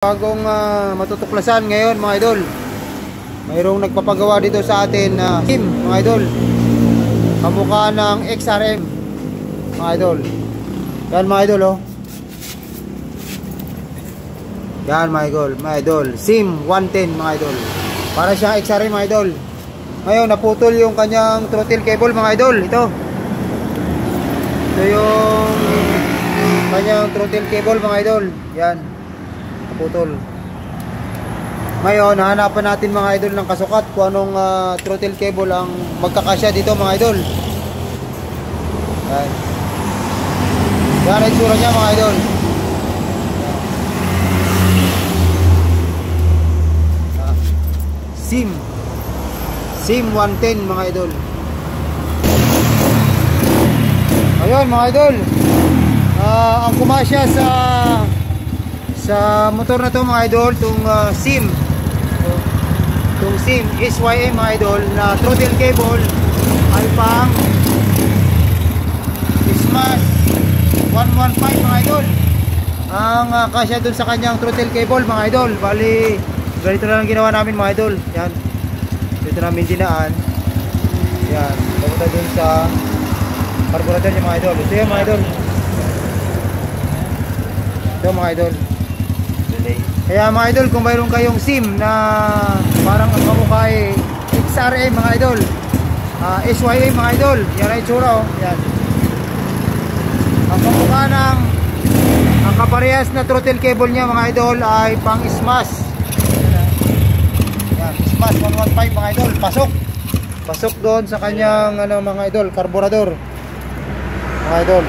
Bagong matutuklasan ngayon mga idol. Mayroong nagpapagawa dito sa atin na SIM mga idol. Kamukha ng XRM mga idol. Yan mga idol oh. Yan mga idol. SIM 110 mga idol. Para siyang XRM mga idol. Ngayon naputol yung kanyang throttle cable mga idol. Ito yung kanyang throttle cable mga idol. Yan, putol. Ngayon, hahanapan natin mga idol ng kasukat kung anong throttle cable ang magkakasya dito mga idol. Yan. Yan ang itsura niya mga idol. SIM 110 mga idol. Ayun mga idol. Ang kumasya sa motor na to mga idol, itong SIM SYM mga idol na throttle cable ay pang Smash 115 mga idol. Ang kasya dun sa kanyang throttle cable mga idol. Bali ganito na lang ginawa namin mga idol. Yan, dito namin dinaan. Yan, papunta dun sa carburetor niya mga idol. Ito yan mga idol. Ito mga idol. Kaya mga idol, kung mayroon kayong SIM na parang ang kamukha ay XRM mga idol, SYM mga idol, yan ay itsura oh. Yan. Ang kamukha ng ang kaparehas na throttle cable niya mga idol ay pang Smash. Yan, Smash 115 mga idol. Pasok doon sa kanyang mga idol, carburetor mga idol.